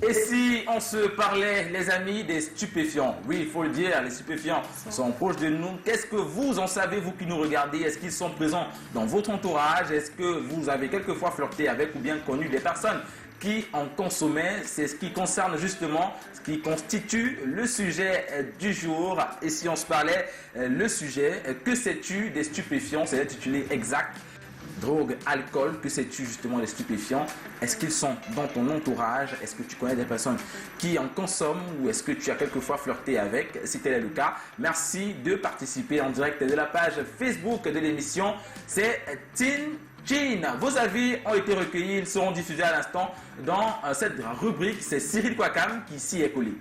Et si on se parlait, les amis, des stupéfiants? Oui, il faut le dire, les stupéfiants sont proches de nous. Qu'est-ce que vous en savez, vous qui nous regardez? Est-ce qu'ils sont présents dans votre entourage? Est-ce que vous avez quelquefois flirté avec ou bien connu des personnes qui en consommaient? C'est ce qui concerne justement, ce qui constitue le sujet du jour. Et si on se parlait, le sujet, que sais-tu des stupéfiants? C'est l'intitulé exact. Drogue, alcool, que sais-tu justement des stupéfiants? Est-ce qu'ils sont dans ton entourage? Est-ce que tu connais des personnes qui en consomment ou est-ce que tu as quelquefois flirté avec? Si tel est le cas, merci de participer en direct de la page Facebook de l'émission. C'est Tin Chin. Vos avis ont été recueillis, ils seront diffusés à l'instant dans cette rubrique. C'est Cyril Kwakam qui s'y est collé.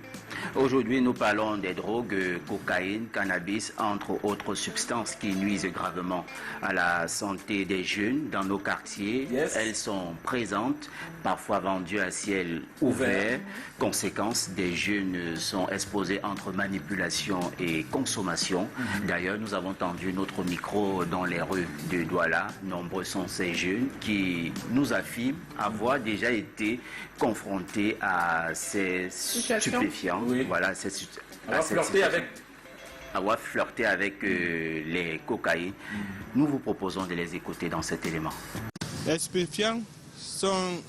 Aujourd'hui, nous parlons des drogues, cocaïne, cannabis, entre autres substances qui nuisent gravement à la santé des jeunes dans nos quartiers. Yes. Elles sont présentes, parfois vendues à ciel ouvert. Conséquence, des jeunes sont exposés entre manipulation et consommation. D'ailleurs, nous avons tendu notre micro dans les rues de Douala. Nombreux sont ces jeunes qui nous affirment avoir déjà été confrontés à ces stupéfiants. Oui. Voilà, avoir flirté avec les cocaïnes. Nous vous proposons de les écouter dans cet élément. Les stupéfiants sont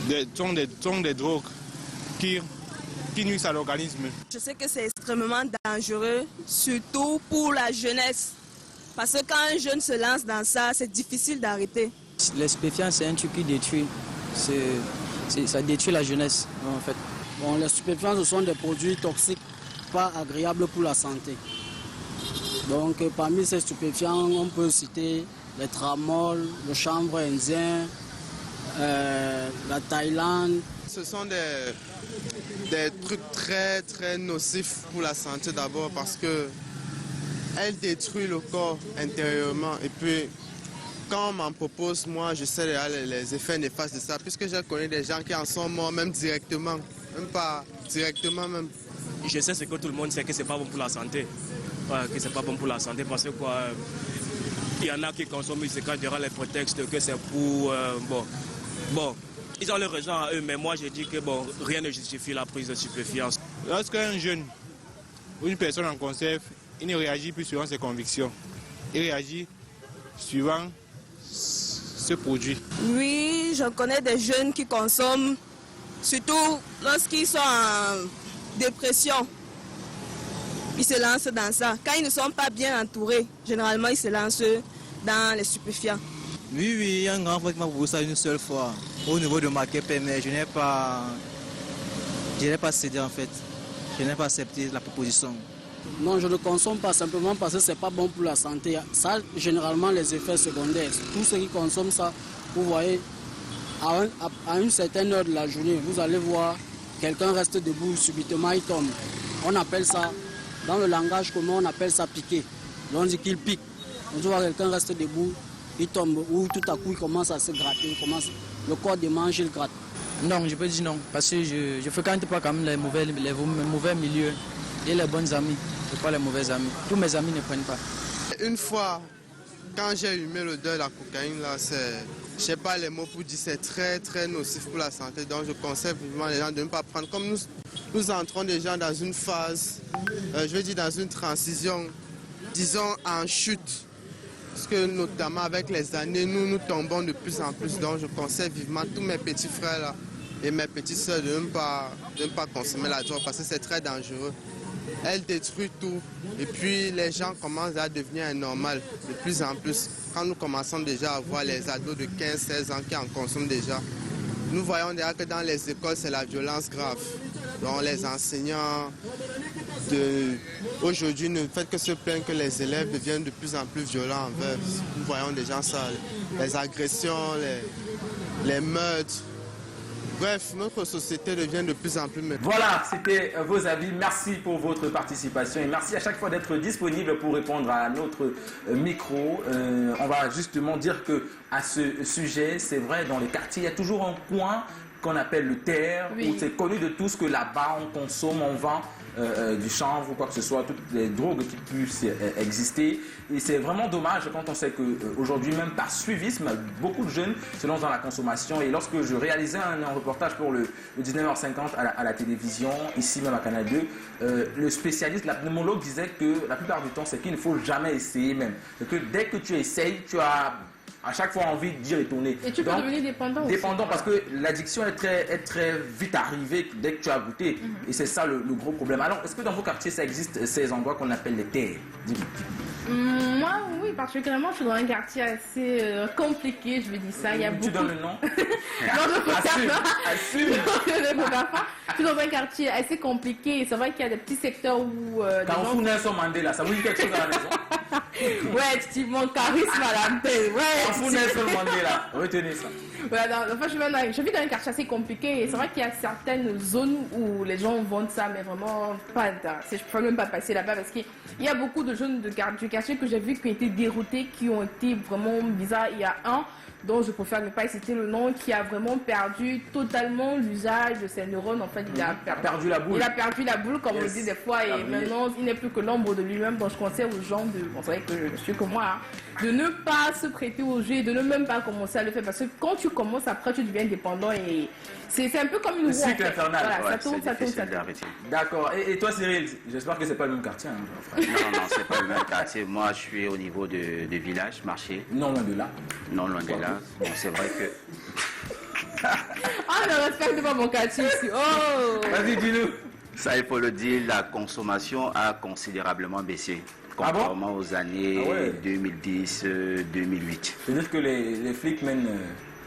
des drogues qui nuisent à l'organisme. Je sais que c'est extrêmement dangereux, surtout pour la jeunesse. Parce que quand un jeune se lance dans ça, c'est difficile d'arrêter. Les stupéfiants, c'est un truc qui détruit. Ça détruit la jeunesse, en fait. Bon, les stupéfiants, ce sont des produits toxiques, pas agréables pour la santé. Donc, parmi ces stupéfiants, on peut citer le tramol, le chanvre indien, la Thaïlande. Ce sont des trucs très très nocifs pour la santé d'abord parce que elle détruit le corps intérieurement et puis quand on m'en propose, moi je sais les effets néfastes de ça puisque je connais des gens qui en sont morts même directement, même pas directement même. Je sais ce que tout le monde sait que c'est pas bon pour la santé, que c'est pas bon pour la santé parce que quoi, il y en a qui consomment ce cas durant les prétextes que c'est pour bon. Ils ont leur raison à eux, mais moi je dis que bon, rien ne justifie la prise de stupéfiants. Lorsqu'un jeune ou une personne en conserve, il ne réagit plus suivant ses convictions. Il réagit suivant ce produit. Oui, je connais des jeunes qui consomment, surtout lorsqu'ils sont en dépression. Ils se lancent dans ça. Quand ils ne sont pas bien entourés, généralement ils se lancent dans les stupéfiants. Oui, il y a un grand frère qui m'a proposé ça une seule fois au niveau de ma KP, mais je n'ai pas cédé en fait. Je n'ai pas accepté la proposition. Non, je ne consomme pas simplement parce que ce n'est pas bon pour la santé. Ça, généralement, les effets secondaires. Tous ceux qui consomment ça, vous voyez, à une certaine heure de la journée, vous allez voir quelqu'un reste debout, subitement il tombe. On appelle ça, dans le langage commun, on appelle ça piquer. On dit qu'il pique. On voit quelqu'un reste debout, il tombe, ou tout à coup il commence à se gratter, le corps démange, il gratte. Non, je peux dire non, parce que je fréquente pas quand même les mauvais milieux et les bons amis, pas les mauvais amis. Tous mes amis ne prennent pas. Une fois, quand j'ai humé l'odeur de la cocaïne, là, je sais pas les mots pour dire, c'est très très nocif pour la santé. Donc je conseille vivement les gens de ne pas prendre. Comme nous entrons déjà dans une phase, je veux dire dans une transition, disons en chute. Parce que notamment avec les années, nous tombons de plus en plus. Donc je conseille vivement tous mes petits frères là, et mes petites soeurs de ne pas consommer la drogue parce que c'est très dangereux. Elle détruit tout et puis les gens commencent à devenir anormaux de plus en plus. Quand nous commençons déjà à voir les ados de 15-16 ans qui en consomment déjà, nous voyons déjà que dans les écoles c'est la violence grave. Donc les enseignants aujourd'hui ne font que se plaindre que les élèves deviennent de plus en plus violents envers. Nous voyons déjà ça, les agressions, les meurtres. Bref, notre société devient de plus en plus... Voilà, c'était vos avis. Merci pour votre participation et merci à chaque fois d'être disponible pour répondre à notre micro. On va justement dire que à ce sujet, c'est vrai, dans les quartiers, il y a toujours un coin qu'on appelle le terre, où c'est connu de tous que là-bas, on consomme, on vend du chanvre ou quoi que ce soit, toutes les drogues qui puissent exister. Et c'est vraiment dommage quand on sait qu'aujourd'hui, même par suivisme, beaucoup de jeunes se lancent dans la consommation. Et lorsque je réalisais un reportage pour le 19h50 à la télévision, ici même à Canal 2, le spécialiste, la pneumologue disait que la plupart du temps, c'est qu'il ne faut jamais essayer même. C'est que dès que tu essayes, tu as à chaque fois envie d'y retourner. Et tu peux devenir dépendant aussi. Dépendant parce que l'addiction est très vite arrivée dès que tu as goûté. Et c'est ça le gros problème. Alors, est-ce que dans vos quartiers, ça existe ces endroits qu'on appelle les terres? Moi, oui, particulièrement, je suis dans un quartier assez compliqué, je vais dire ça. Il y a beaucoup... Tu donnes le nom? Non, je ne peux pas. Assume. Je ne peux pas. Je suis dans un quartier assez compliqué. C'est vrai qu'il y a des petits secteurs où... Quand vous Nelson Mandela, ça vous dit quelque chose à la maison? Ouais, effectivement, charisme à la paix. Ouais. Quand vous Nelson Mandela, retenez ça. Ouais, non, enfin, je vis dans un quartier assez compliqué et c'est vrai qu'il y a certaines zones où les gens vendent ça, mais vraiment pas. Je ne peux même pas passer là-bas parce qu'il y a beaucoup de jeunes du quartier que j'ai vu qui ont été déroutés, qui ont été vraiment bizarres. Il y a un dont je préfère ne pas citer le nom, qui a vraiment perdu totalement l'usage de ses neurones. En fait, il a perdu la boule. Il a perdu la boule, comme on le dit des fois, et maintenant, il n'est plus que l'ombre de lui-même. Donc, je conseille aux gens, vous savez que je suis comme moi, hein, de ne pas se prêter au jeu, de ne même pas commencer à le faire. Parce que quand tu commences, après, tu deviens dépendant et c'est un peu comme une roue. C'est cycle infernal. Voilà, ça tourne. D'accord. Et toi, Cyril, j'espère que c'est pas le même quartier. Hein, non, c'est pas le même quartier. Moi, je suis au niveau de village, marché. Non loin de là. Non loin de là. Bon, c'est vrai que... Ah, ne respecte pas mon quartier ici. Oh! Vas-y, dis-nous. Ça, il faut le dire, la consommation a considérablement baissé. Contrairement aux années 2010-2008. C'est-à-dire que les flics mènent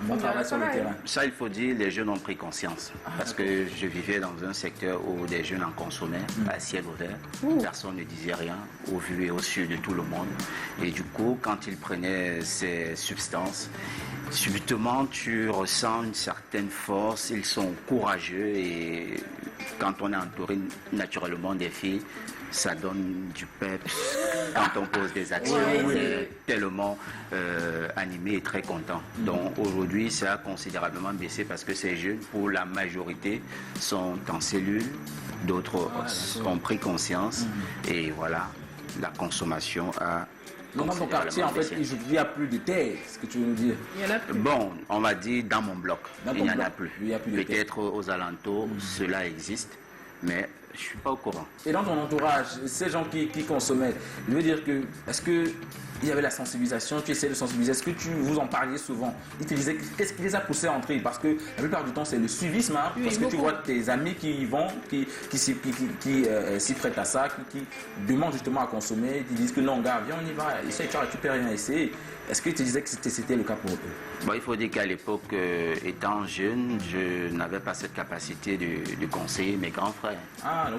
un bon travail sur le terrain. Ça, il faut dire, les jeunes ont pris conscience. Parce que je vivais dans un secteur où des jeunes en consommaient à ciel ouvert. Personne ne disait rien, au vu et au su de tout le monde. Et du coup, quand ils prenaient ces substances, subitement, tu ressens une certaine force. Ils sont courageux et quand on est entouré naturellement des filles, ça donne du peps quand on pose des actions. On est tellement animé et très content. Donc aujourd'hui, ça a considérablement baissé parce que ces jeunes, pour la majorité, sont en cellule, d'autres ont pris conscience et voilà, la consommation a... Dans ton quartier, en fait, il n'y a plus de terre, ce que tu veux nous dire. Il y en a plus. Bon, on va dire dans mon bloc, il n'y en a plus. Peut-être aux alentours, cela existe, mais je ne suis pas au courant. Et dans ton entourage, ces gens qui consommaient, je veux dire que, est-ce qu'il y avait la sensibilisation, tu essaies de sensibiliser, est-ce que vous en parliez souvent? Ils te disaient, qu'est-ce qui les a poussés à entrer? Parce que la plupart du temps, c'est le suivisme, hein, parce que tu vois tes amis qui y vont, qui s'y prêtent à ça, qui demandent justement à consommer, qui disent que non, gars, viens, on y va, essaye, tu peux rien essayer. Est-ce que tu disais que c'était le cas pour eux? Bon, il faut dire qu'à l'époque, étant jeune, je n'avais pas cette capacité de conseiller mes grands frères.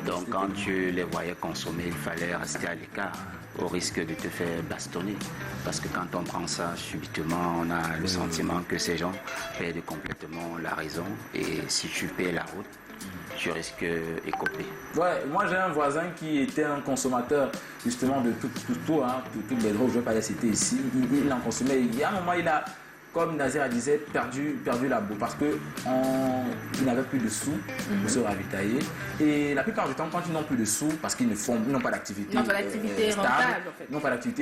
Donc quand tu les voyais consommer, il fallait rester à l'écart, au risque de te faire bastonner. Parce que quand on prend ça, subitement, on a le sentiment que ces gens perdent complètement la raison. Et si tu perds la route, tu risques d'écoper. Ouais, moi j'ai un voisin qui était un consommateur justement de toutes les drogues, je ne vais pas les citer ici. Il en consommait. Il y a un moment, il a, comme Nazira disait, perdu la boue parce qu'il n'avait plus de sous pour se ravitailler. Et la plupart du temps, quand ils n'ont plus de sous, parce qu'ils n'ont pas d'activité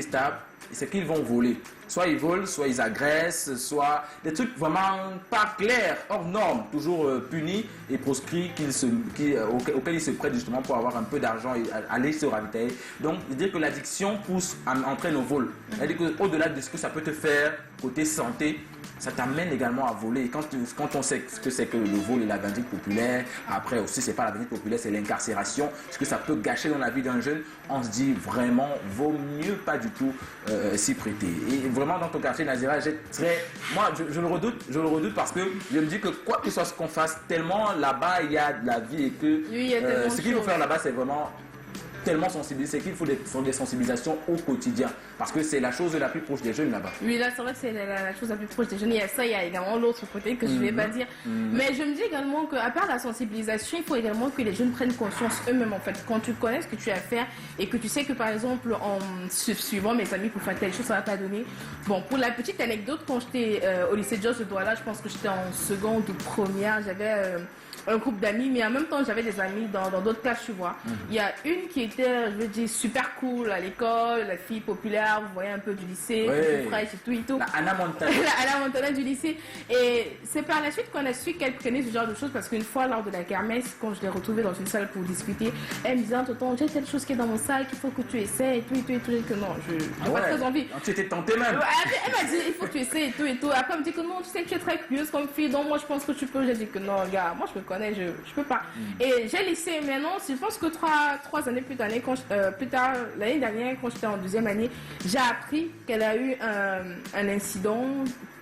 stable, c'est qu'ils vont voler. Soit ils volent, soit ils agressent, soit des trucs vraiment pas clairs, hors normes, toujours punis et proscrits auxquels ils se prêtent justement pour avoir un peu d'argent et aller se ravitailler. Donc, dire que l'addiction entraîne au vol. C'est-à-dire qu'au-delà de ce que ça peut te faire côté santé, ça t'amène également à voler. Quand on sait ce que c'est que le vol et la vindicte populaire, après aussi c'est pas la vindicte populaire, c'est l'incarcération, ce que ça peut gâcher dans la vie d'un jeune, on se dit vraiment, vaut mieux pas du tout s'y prêter. Et vraiment dans ton quartier, Nazira, moi je le redoute parce que je me dis que quoi que soit ce qu'on fasse, tellement là-bas il y a de la vie et que ce qu'il faut faire là-bas c'est vraiment tellement sensibilisé, c'est qu'il faut des sensibilisations au quotidien. Parce que c'est la chose la plus proche des jeunes là-bas. Oui, là, c'est vrai que c'est la chose la plus proche des jeunes. Il y a ça, il y a également l'autre côté que je ne vais pas dire. Mais je me dis également qu'à part la sensibilisation, il faut également que les jeunes prennent conscience eux-mêmes, en fait. Quand tu connais ce que tu as à faire et que tu sais que, par exemple, en suivant mes amis pour faire telle chose, ça va pas donner. Bon, pour la petite anecdote, quand j'étais au lycée Georges de Douala, je pense que j'étais en seconde ou première, j'avais un groupe d'amis, mais en même temps, j'avais des amis dans d'autres classes, tu vois. Il y a une qui était, je veux dire, super cool à l'école, la fille populaire, vous voyez un peu du lycée, Ouais. fraîche et tout et tout. La Anna Montana. La Anna Montana du lycée. Et c'est par la suite qu'on a su qu'elle prenait ce genre de choses, parce qu'une fois, lors de la kermesse, quand je l'ai retrouvée dans une salle pour discuter, elle me disait, tonton, j'ai telle chose qui est dans mon sac, il faut que tu essaies et tout et tout et tout. Et que non, je n'ai pas très envie. Tu étais tentée même. Elle m'a dit, il faut que tu essaies et tout et tout. Après, elle me dit que non, tu sais que tu es très curieuse comme fille, donc moi je pense que tu peux. J'ai dit que non, gars, moi je me connais, je peux pas. Et j'ai laissé maintenant, je pense que trois années plus tard, l'année dernière, quand j'étais en deuxième année, j'ai appris qu'elle a eu un incident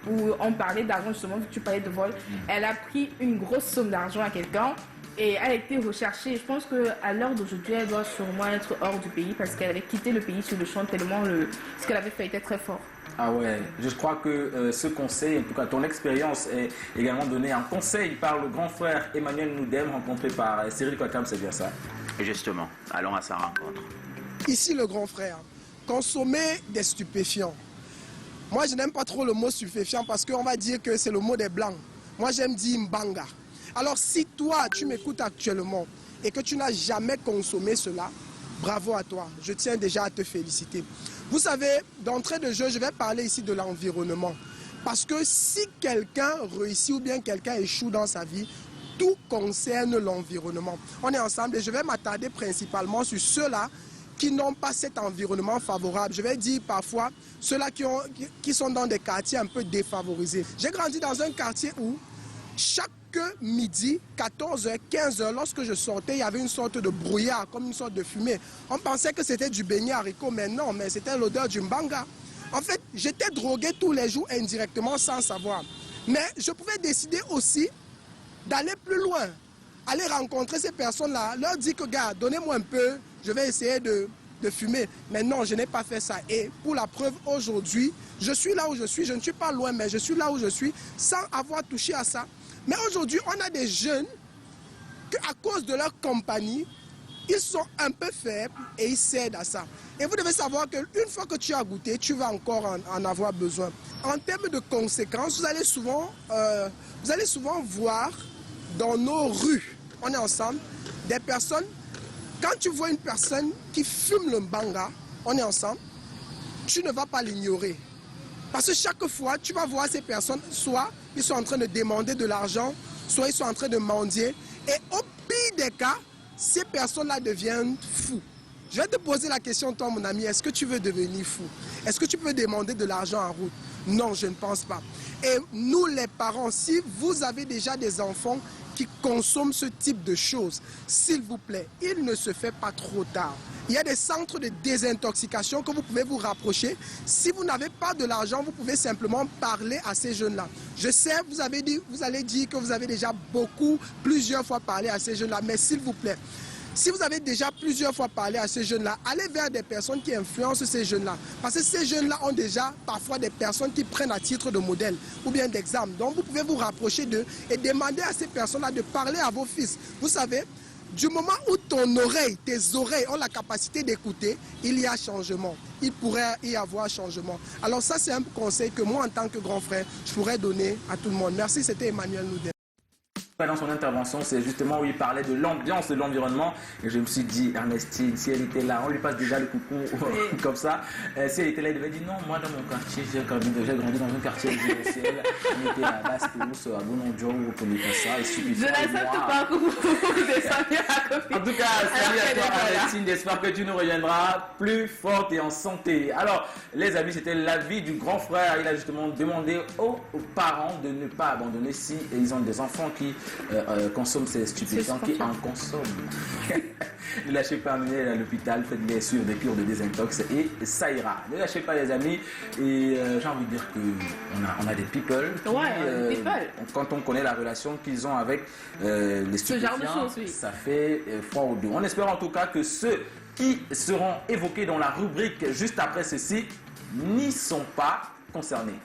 où on parlait d'argent, justement, vu que tu parlais de vol. Elle a pris une grosse somme d'argent à quelqu'un. Et elle a été recherchée. Je pense qu'à l'heure d'aujourd'hui, elle doit sûrement être hors du pays parce qu'elle avait quitté le pays sur le champ tellement ce qu'elle avait fait était très fort. Ah ouais, je crois que ce conseil, en tout cas ton expérience, est également donné en conseil par le grand frère Emmanuel Noudem, rencontré par Cyril Kwakam, c'est bien ça? Et justement, allons à sa rencontre. Ici, le grand frère, consommer des stupéfiants. Moi, je n'aime pas trop le mot stupéfiant parce qu'on va dire que c'est le mot des Blancs. Moi, j'aime dire mbanga. Alors, si toi, tu m'écoutes actuellement et que tu n'as jamais consommé cela, bravo à toi. Je tiens déjà à te féliciter. Vous savez, d'entrée de jeu, je vais parler ici de l'environnement. Parce que si quelqu'un réussit ou bien quelqu'un échoue dans sa vie, tout concerne l'environnement. On est ensemble et je vais m'attarder principalement sur ceux-là qui n'ont pas cet environnement favorable. Je vais dire parfois ceux-là qui sont dans des quartiers un peu défavorisés. J'ai grandi dans un quartier où chaque midi, 14h, 15h, lorsque je sortais, il y avait une sorte de brouillard, comme une sorte de fumée. On pensait que c'était du beignet haricot, mais non, mais c'était l'odeur du mbanga. En fait, j'étais drogué tous les jours indirectement sans savoir. Mais je pouvais décider aussi d'aller plus loin, aller rencontrer ces personnes-là, leur dire que, gars, donnez-moi un peu, je vais essayer de fumer. Mais non, je n'ai pas fait ça. Et pour la preuve, aujourd'hui, je suis là où je suis, je ne suis pas loin, mais je suis là où je suis sans avoir touché à ça. Mais aujourd'hui, on a des jeunes qui, à cause de leur compagnie, ils sont un peu faibles et ils cèdent à ça. Et vous devez savoir qu'une fois que tu as goûté, tu vas encore en avoir besoin. En termes de conséquences, vous allez souvent voir dans nos rues, on est ensemble, des personnes, quand tu vois une personne qui fume le mbanga, on est ensemble, tu ne vas pas l'ignorer. Parce que chaque fois, tu vas voir ces personnes, soit ils sont en train de demander de l'argent, soit ils sont en train de mendier. Et au pire des cas, ces personnes-là deviennent fous. Je vais te poser la question, toi, mon ami, est-ce que tu veux devenir fou? Est-ce que tu peux demander de l'argent en route? Non, je ne pense pas. Et nous, les parents, si vous avez déjà des enfants qui consomment ce type de choses, s'il vous plaît, il ne se fait pas trop tard. Il y a des centres de désintoxication que vous pouvez vous rapprocher. Si vous n'avez pas de l'argent, vous pouvez simplement parler à ces jeunes-là. Je sais, vous allez dire que vous avez déjà plusieurs fois parlé à ces jeunes-là, mais s'il vous plaît, si vous avez déjà plusieurs fois parlé à ces jeunes-là, allez vers des personnes qui influencent ces jeunes-là. Parce que ces jeunes-là ont déjà parfois des personnes qui prennent à titre de modèle ou bien d'exemple. Donc vous pouvez vous rapprocher d'eux et demander à ces personnes-là de parler à vos fils. Vous savez, du moment où tes oreilles ont la capacité d'écouter, il y a changement. Il pourrait y avoir changement. Alors ça, c'est un conseil que moi, en tant que grand frère, je pourrais donner à tout le monde. Merci, c'était Emmanuel Noudem. Dans son intervention, c'est justement où il parlait de l'ambiance, de l'environnement. Et je me suis dit, Ernestine, si elle était là, on lui passe déjà le coucou comme ça. Si elle était là, elle devait dire non, moi dans mon quartier, j'ai grandi dans un quartier résidentiel. On était à Bastos, à Bonondjo, vous connaissez pas ça. Et suffit je n'accepte pas coucou. En tout cas, salut à toi, Ernestine. J'espère que tu nous reviendras plus forte et en santé. Alors, les amis, c'était l'avis du grand frère. Il a justement demandé aux parents de ne pas abandonner si ils ont des enfants qui consomment ces stupéfiants, qui en consomment. Ne lâchez pas, amener à l'hôpital, faites-les suivre des cures de désintox et ça ira. Ne lâchez pas, les amis. Et j'ai envie de dire qu'on a des people qui, quand on connaît la relation qu'ils ont avec les stupéfiants, ce genre de choses, ça fait froid au dos. On espère en tout cas que ceux qui seront évoqués dans la rubrique juste après ceci n'y sont pas concernés.